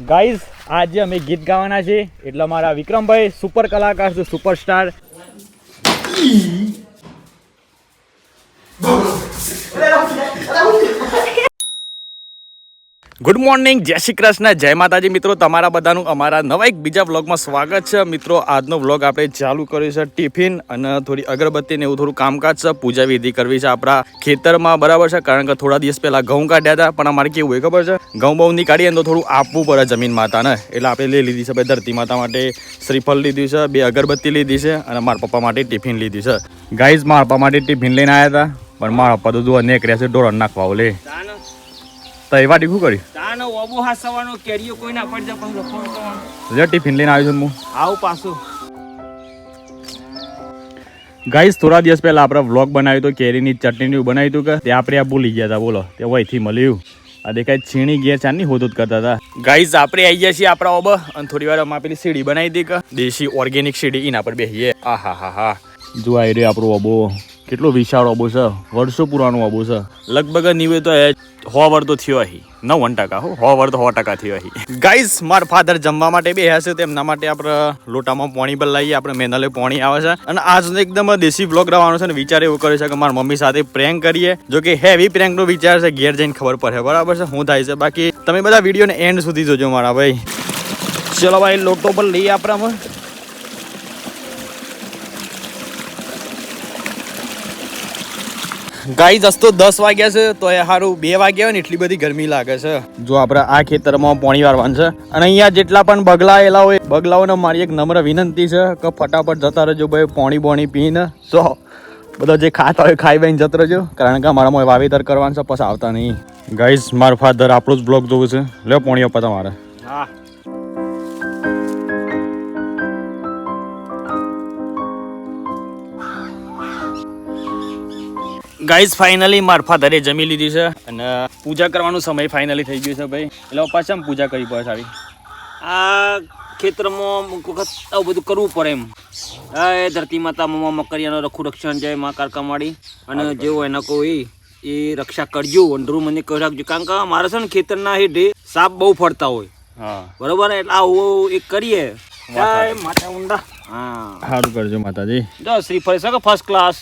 Guys આજે અમે ગીત ગાવાના છે એટલે મારા વિક્રમભાઈ સુપર કલાકાર છે, સુપરસ્ટાર. ગુડ મોર્નિંગ, જય શ્રી કૃષ્ણ, જય માતાજી મિત્રો. તમારા બધાનું અમારા નવા એક બીજા વ્લોગમાં સ્વાગત છે. મિત્રો આજનો વ્લોગ આપણે ચાલુ કર્યો છે ટિફિન અને થોડી અગરબત્તી ને એવું થોડું કામકાજ છે. પૂજા વિધિ કરવી છે આપણા ખેતરમાં, બરાબર છે. કારણ કે થોડા દિવસ પહેલા ઘઉં કાઢ્યા હતા, પણ અમારે કેવું હોય ખબર છે, ઘઉં બહુ ની કાઢીએ તો થોડું આપવું પડે જમીન માતાને, એટલે આપણે લઈ લીધી છે ભાઈ ધરતી માતા માટે શ્રીફળ લીધી છે, 2 અગરબત્તી લીધી છે અને મારા પપ્પા માટે ટિફિન લીધી છે. ગાઈઝ મારા પપ્પા માટે ટિફિન લઈને આવ્યા હતા, પણ મારા પપ્પા તો જો નેકર્યા છે ઢોરણ નાખવા. ઓલે તો એ વાટી શું કર્યું? ટિફિન લઈને આવ્યો છું હું. આવું પાછું. ગાઈસ થોડા દિવસ પહેલા આપણે વ્લોગ બનાવ્યું હતું, કેરીની ચટણી બનાવ્યું હતું કે તે આપણે આ ભૂલી ગયા હતા. બોલો તે વહીથી મળ્યું. આ દેખાય છીણી ઘેર ચાની હોતું કરતા હતા. ગાઈસ આપણે આવી ગયા છીએ આપણા ઓબ અને થોડી વાર અમે પેલી સીડી બનાવી હતી કે દેશી ઓર્ગેનિક સીડી, એના પર બેસીએ. આ હા હા હા, જો આવી રહ્યો આપણો ઓબો. કેટલો વિશાળ ઓબો છે, વર્ષો પુરાનો ઓબો છે. લગભગ નીવે તો 100 વર્ષ તો થયો અહીં, 90% 100 વર્ષ તો 100% થયો અહીં. ગાઈસ મારા ફાધર જમવા માટે બેહ્યા છે, તેમના માટે આપણે લોટામાં પાણી બદલાઈએ. આપણે મેનલે પાણી આવે છે અને આજનો એકદમ દેશી વ્લોગ રહેવાનો છે ને વિચાર એવું કરે છે કે મારા મમ્મી સાથે પ્રેન્ક કરીએ. જો કે હેવી પ્રેન્કનો વિચાર છે, ઘેર જઈને ખબર પડે, બરાબર છે, શું થાય છે. બાકી તમે બધા વિડીયોને એન્ડ સુધી જોજો મારા ભાઈ. ચલો ભાઈ લોટો પર લઈએ આપણામાં. ગાઈઝ હસ્તો 10 વાગ્યા છે તો એ સારું 2 વાગ્યા હોય ને એટલી બધી ગરમી લાગે છે. જો આપણે આ ખેતરમાં પાણી વારવાનું છે અને અહીંયા જેટલા પણ બગલાયેલા હોય બગલાઓને મારી એક નમ્ર વિનંતી છે કે ફટાફટ જતા રહેજો ભાઈ, પાણી પીને. સો બધા જે ખાતા હોય ખાઈ બેન જતો રહેજો, કારણ કે અમારામાં વાવેતર કરવાનું છે, પછી આવતા નહીં. ગાઈઝ મારા ફાધર આપણો જ બ્લોગ જોવું છે. લે પાણી આપવા તમારે. હા ગાઈઝ ફાઇનલી મારા ફાધરે જમી લીધી છે અને પૂજા કરવાનો સમય ફાઇનલી થઈ ગયો છે ભાઈ. એટલે પાછા પૂજા કરવી પડે સારી. આ ખેતરમાં અમુક વખત આવું બધું કરવું પડે એમ. એ ધરતી માતા મમ્મા મકરિયાનો રખું રક્ષણ જાય માં કારકામાડી, અને જેવો એના કોઈ એ રક્ષા કરજો, અંધરું મને કહી રાખજો. કારણ કે મારે છે ને ખેતરના હેઠે સાપ બહુ ફરતા હોય. હા બરોબર ને, એટલે આવું એક કરીએ. માતા ઊંડા હા સારું કરજો માતાજી. જો શ્રીફળ છે કે ફર્સ્ટ ક્લાસ.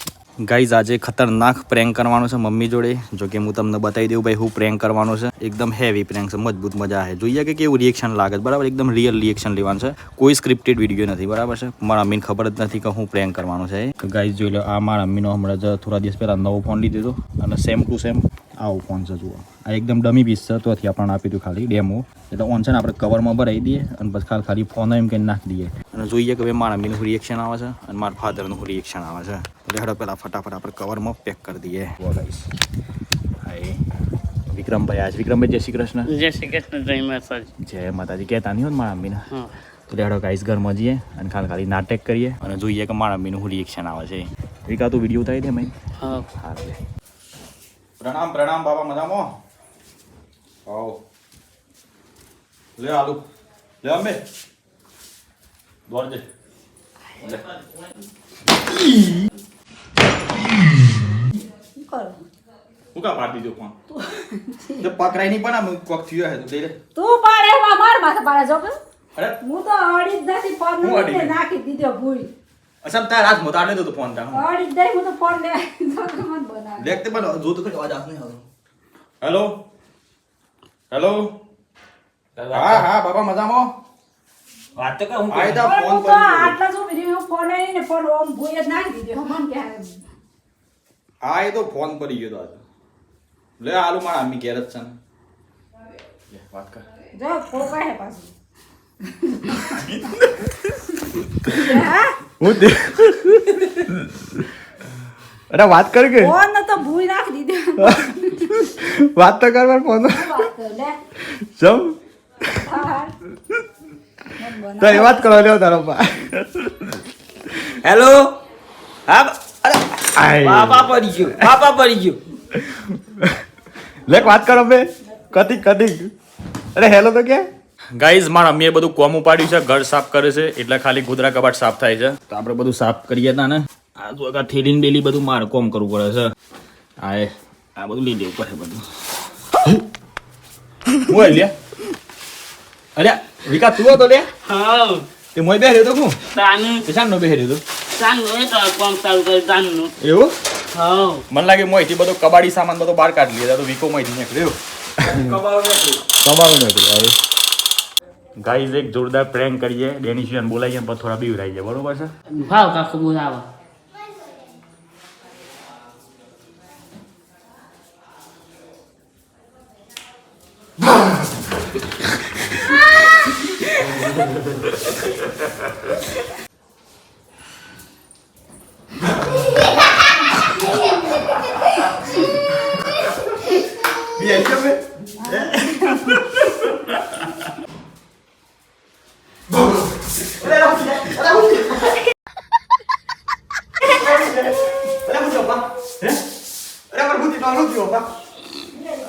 ગાઈઝ આજે ખતરનાક પ્રેન્ક કરવાનો છે મમ્મી જોડે. જો કે હું તમને બતાવી દઉં ભાઈ હું પ્રેન્ક કરવાનો છે. એકદમ હેવી પ્રેન્ક છે, મજબૂત, મજા આવે. જોઈએ કે કેવું રિએક્શન લાગે છે, બરાબર. એકદમ રિયલ રિએક્શન લેવાનું છે, કોઈ સ્ક્રિપ્ટેડ વિડીયો નથી, બરાબર છે. મારા મમ્મીને ખબર જ નથી કે હું પ્રેન્ક કરવાનો છે. ગાઈઝ જોઈ લો, આ મારા મમ્મીનો હમણાં જ થોડા દિવસ પહેલાં નવો ફોન લીધો હતો અને સેમ ટુ સેમ આવો ફોન છે. જુઓ આ એકદમ ડમી પીસ છે, તોથી આપણને આપી દીધું ખાલી ડેમો. એટલે ઓન છે ને આપણે કવરમાં ભરાઈ દઈએ અને પછી ખાલી ફોન એમ કંઈ નાખી દઈએ અને જોઈએ કે ભાઈ મારા મમ્મીનું રિએક્શન આવે છે અને મારા ફાધરનું રિએક્શન આવે છે. એટલે હેડો પહેલાં ફટાફટ આપણે કવરમાં પેક કરી દઈએ. હાય વિક્રમભાઈ. આજ વિક્રમભાઈ જય શ્રી કૃષ્ણ. જય શ્રી કૃષ્ણ, જય માતાજી. જય માતાજી કહેતા નહીં હોય મારા મમ્મીને. તો હેડો ગાઈસ ઘરમાં જઈએ અને ખાલી નાટક કરીએ અને જોઈએ કે મારા મમ્મીનું રિએક્શન આવે છે. વિકા તું વિડીયો ઉતારી દે મેં. હા હા. પ્રણામ પ્રણામ બાબા, મજામાં? આવો લે આલુ લે અંબે દોડ દે. હું કા પાડી દીધો ફોન? તો પકડાઈ નહીં, પણ આમ કોક થયો હે તો દે લે. તું પાડે માર માથે પાડે જો કે. અરે હું તો અડી જ નથી, ફોન ને નાખી દીધો ભૂલ. અસમ તાર હાથ મોતા આડે તો ફોન તા. અડી જ દઈ હું તો ફોન લે તો મત બના. દેખતે બનો જો તો કઈ અવાજ આસ નહીં આવતો. Hello hello. હા હા બાબા મજામાં? વાત તો હું આયદા ફોન તો આટલા જો વિડિયો ફોન આઈ ને ફોન ઓમ ભૂલ જ નાખી દીધો. મન કે હા એ તો ફોન પડી ગયો તો આજ. લે આલુ મારા અમ્મી ઘેર જ છે ને. લે વાત કર. જો કોકા હે પાછું. હું દે અરે વાત કર કે ફોન તો ભૂલ નાખી દીધો. વાત તો કર ફોન વાત કર લે. જમ હા તો એ વાત કરો લ્યો તારો પા. હેલો. હા અરે આય બાપા પડી ગયો, બાપા પડી ગયો. લેક વાત કરો બે કદી. અરે હેલો તો કે ગાઈઝ મારા મમ્મીએ બધું કોમ ઉપાડ્યું છે, ઘર સાફ કરે છે, એટલે ખાલી ગોદરા કબાટ સાફ થાય છે. તો આપણે બધું સાફ કરીએ તા ને. આ તો ઠેલીને ડેલી બધું મારે કોમ કરવું પડે છે. આ બધું લઈ લેવું પડે બધું. હું લ્યા અરે વિકા તું હતો લે હા તે મોય બેહ્યો તો હું તાનું તે શાનો બેહ્યો તો તાનું એ તો કોમ ચાલુ કરી તાનું એવું હા મને લાગે મોયથી બધો કબાડી સામાન બધો બહાર કાઢી લીધા તો વિકો મોયથી નીકળ્યો કબાડો નીકળ્યો હવે ગાઈઝ એક જોરદાર પ્રેન્ક કરીએ ડેનિશિયન બોલાવીએ પછી થોડા બીવરાઈ જાય બરોબર છે ભાવ કાકુ બોલાવો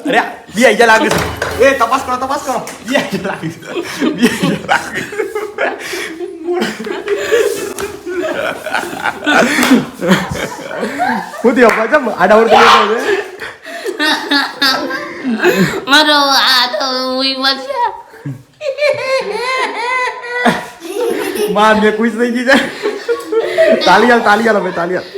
અરે બી આઈ લાગે છે એ તપાસ કરો બી આઈ લાગે હું થયો પાછા આડાવડ કરી મારો આ તો ઉઈ બચ્યા માર મે કુછ નહીં કી જાય તાલી હાલ હવે તાલી હાલ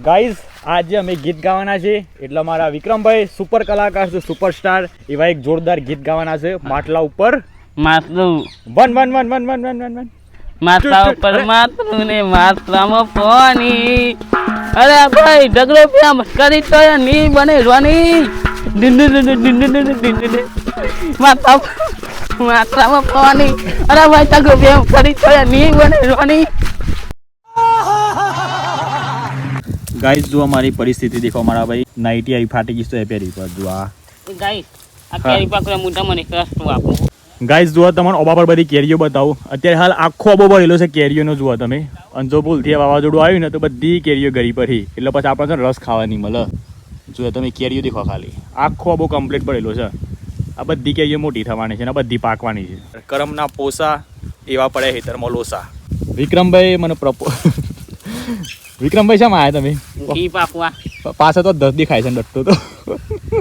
ગાઈઝ આજે અમે ગીત ગાવાના છે એટલે મારા વિક્રમભાઈ સુપર કલાકાર છે સુપરસ્ટાર એવા એક જોરદાર ગીત ગાવાના છે માટલા ઉપર માટલું one one one one one one one one માટલા ઉપર માટલું ને માટલામાં પાણી અરે ભાઈ ઢગલો પ્યામ કરી તો ની બને રોની માટલામાં પાણી અરે ભાઈ ઢગલો પ્યામ કરી તો ની બને રોની ગાઈઝ જો અમારી પરિસ્થિતિ દેખો મારા ભાઈ નાઈટી આવી ફાટી ગઈ તો એ પહેરી પર જો આ ગાઈસ આ કેરી પાકરા મોટા મને કષ્ટ આપો ગાઈઝ જુઓ તમને ઓબા પર બધી કેરીઓ બતાવું અત્યારે હાલ આખો ઓબો ભરેલો છે કેરીઓનો જુઓ તમે અને જો ભૂલથી વાવાઝોડું આવ્યું ને તો બધી કેરીઓ ગળી પડી એટલે પછી આપણને રસ ખાવા નહીં મળે જુઓ તમે કેરીઓ દેખો ખાલી આખો ઓબો કમ્પ્લીટ ભરેલો છે આ બધી કેરીઓ મોટી થવાની છે ને બધી પાકવાની છે કરમના પોસા એવા પડે હેતરમાં લોસા વિક્રમભાઈ મને વિક્રમભાઈ શા આવ્યા તમે ઘી પાકવા પાછા તો 10 દેખાય છે ડટ્ટો તો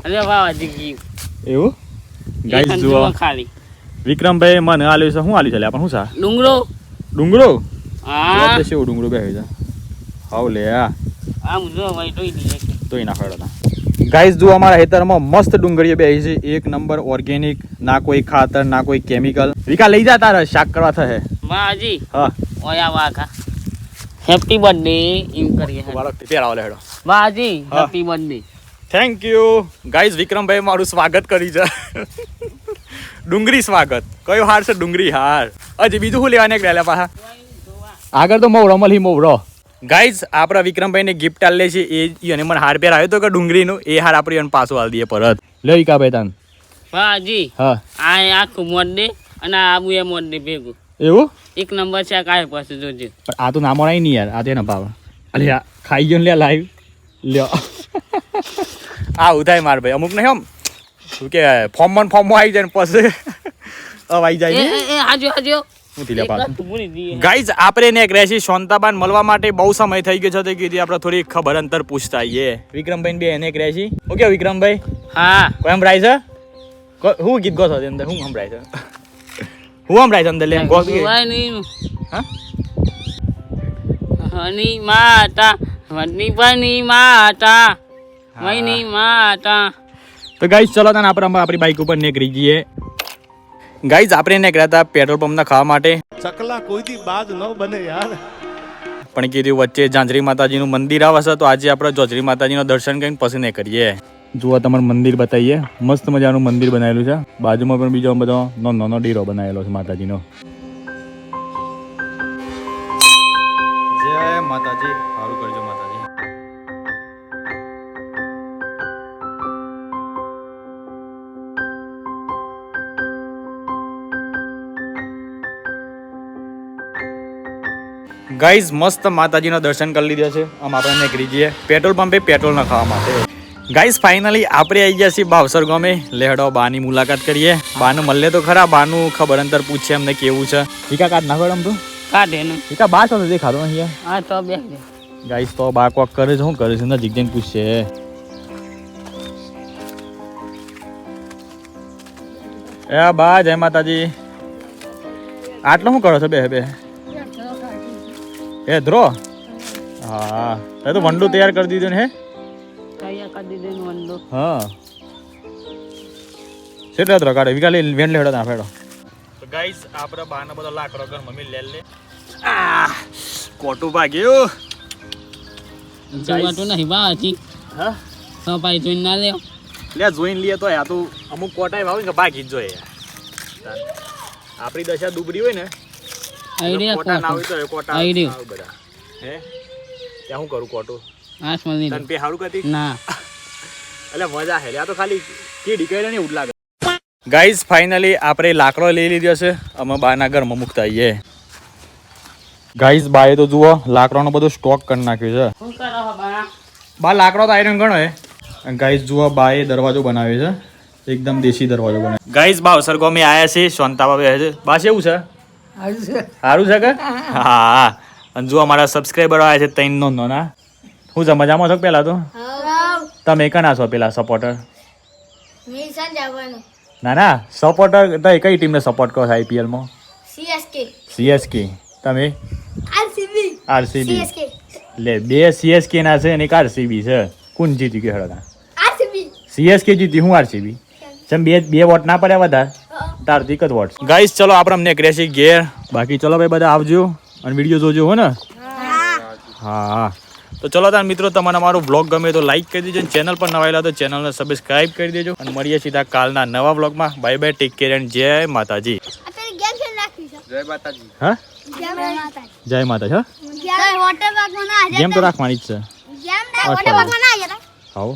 અરે વાહ ઘી એવું ગાઈઝ જુઓ ખાલી વિક્રમભાઈ મને આલ્યું છે શું આલ્યું છે લે પણ શું છે ડુંગરો હા તો શેવ ડુંગરો બેહી છે હાવ લે આમ જો ભાઈ તોય દીએ તોય ના ખડતા ગાઈઝ જુઓ અમારા ખેતરમાં મસ્ત ડુંગળીઓ બેહી છે એક નંબર ઓર્ગેનિક ના કોઈ ખાતર ના કોઈ કેમિકલ વિકા લઈ જા તારે શાક કરવા થશે માજી હા ઓયા વાઘા હેપી બર્થડે એમ કરીએ વાળો પેરાવો લેડો માજી હા. Happy birthday thank you guys Vikrambhai મારું સ્વાગત કરી છે ડુંગળી સ્વાગત કયો હાર છે ડુંગળી હાર હજી બીજું શું લેવાને ગયા પાછા આગળ તો મોવરો મળી મોવરો ગાઈઝ આપણા વિક્રમભાઈને ગિફ્ટ આલે છે એ અને મને હાર પહેર આવ્યો તો કે ડુંગળીનું એ હાર આપણે એને પાછો આલી દઈએ પરત લે કા ભાઈ તન માજી હા આ આખું મોડે અને આબુ એ મોડે ભેગું એવું એક નંબર છે કાય પાસે જોજે પણ આ તો નામો નહીં યાર આ તો એને ભાવ અલે આ ખાઈ ગયો ને લે લાઈવ લ્યો આ ઉધાય માર ભાઈ અમુક નહીં આમ શું કે ફોર્મમાં આવી જાય ને પછી આવી જાય ને એ હાજો હું થી લે પાછું ગાઈઝ આપણે ને એક રેસી શાંતાબાન મળવા માટે બહુ સમય થઈ ગયો છે તો કીધી આપણે થોડી ખબર અંતર પૂછતા આવીએ વિક્રમભાઈ બે એને એક રેસી ઓકે વિક્રમભાઈ હા કોઈ સંભળાય છે હું ગીત ગો છો અંદર હું સંભળાય છે હું સંભળાય છે અંદર લે ગો હા હની માતા વની બની માતા મઈની માતા તો ગાઈઝ ચલો તને આપણે આપણી બાઇક ઉપર નીકળી જઈએ ગાઈઝ આપણે નીકળ્યા હતા પેટ્રોલ પંપના ખાવા માટે ચકલા કોઈથી બાજ ન બને યાર પણ કીધું વચ્ચે ઝાંઝરી માતાજીનું મંદિર આવે છે તો આજે આપણે ઝાંઝરી માતાજીનું દર્શન કરીને પછી ને કરીએ જુઓ તમારે મંદિર બતાવીએ મસ્ત મજાનું મંદિર બનાવેલું છે બાજુમાં પણ બીજો બધો નાનો ડેરો બનાવેલો છે માતાજીનો જય માતાજી સારું કરજો માતાજી ગાઈઝ મસ્ત માતાજીના દર્શન કરી લીધા છે આમ આપણે નીકળી જઈએ પેટ્રોલ પંપે પેટ્રોલ ના ખાવા માટે ગાઈઝ ફાઇનલી આપણે આવી ગયા છીએ ભાવસર ગામે લેહડો બાની મુલાકાત કરીએ બાનું મળે તો ખરા બાનું ખબર અંતર પૂછે એમને કેવું છે વિકા કાઢ નાખો આમ તો કાઢે ને વિકા બા છો દેખાતો નહીં આ તો બે ગાઈઝ તો બા કોક કરે છે શું કરે છે નજીક જઈને પૂછશે એ બા જય માતાજી. આટલો શું કરો છો બે બે? એ ધ્રો. હા તે તો વંડું તૈયાર કરી દીધું ને હે? તૈયાર કરી દીધું વંડો. હા કેટલા ધ્રો કાઢે વિકાલી વેન લેડો ના ફેડો. તો ગાઈસ આપણે બાનો બધો લાકડો ઘર મમ્મી લે લે. કોટું ભાગ્યું. જવાતું નહીં બા હજી. હા સફાઈ જોઈને ના લે. લે જોઈને લઈએ તો આ તો અમુક કોટાઈ ભાવે કે બાકી જ જોઈએ. આપણી દશા દુબળી હોય ને આઈડિયા કોટા ના હોય તો એ કોટા આઈડિયો. આવે બધા. હે ત્યાં હું કરું કોટું આસ મળી તને પે હારું કરતી ના. એટલે મજા હે આ તો ખાલી કીડી કઈ ને ઉડલા. ગાઈઝ ફાઇનલી આપણે લાકડો લઈ લીધો છે અમે બાના ઘરમાં મૂકતા આવીએ. ગાઈઝ બાએ તો જુઓ લાકડાનો બધો સ્ટોક કરી નાખ્યો છે. શું કરો હો બા? બા લાકડો તો આયરન ગણો હે. ગાઈઝ જુઓ બાએ દરવાજો બનાવ્યો છે એકદમ દેશી દરવાજો બનાવ્યો. ગાઈઝ બા સરગોમે આયા છે શાંતાબા બે છે. બા કેવું છે? સારું છે કે? હા અને જો અમારા સબસ્ક્રાઈબર આવ્યા છે 3 નો ના હું છે મજામાં છો પેલા તો તમે કના છો પેલા સપોર્ટર? ના ના સપોર્ટર તો કઈ ટીમને સપોર્ટ કરો છો આઈપીએલ માં? સીએસકે. તમે? આરસીબી. લે બે સીએસકે ના છે અને એક આરસીબી છે. કોણ જીતી ગયો હેડો? સીએસકે જીતી હું આરસીબી. ચમ બે વોટ ના પડ્યા વધારે તાર એક જ વોટ. ગાઈસ ચલો આપણે અમને ક્રેશી ઘેર. બાકી ચલો ભાઈ બધા આવજો અને વિડીયો જોજો હો ને. હા તો ચલો તાર મિત્રો તમને અમારો વ્લોગ ગમે તો લાઈક કરી દેજો. ચેનલ પર નવા આવેલા તો ચેનલને સબસ્ક્રાઇબ કરી દેજો અને મળીએ સીધા કાલના નવા વ્લોગમાં. Bye bye, take care and જય માતાજી. હા જય માતાજી. હા ગેમ તો રાખવાની જ છે. આવો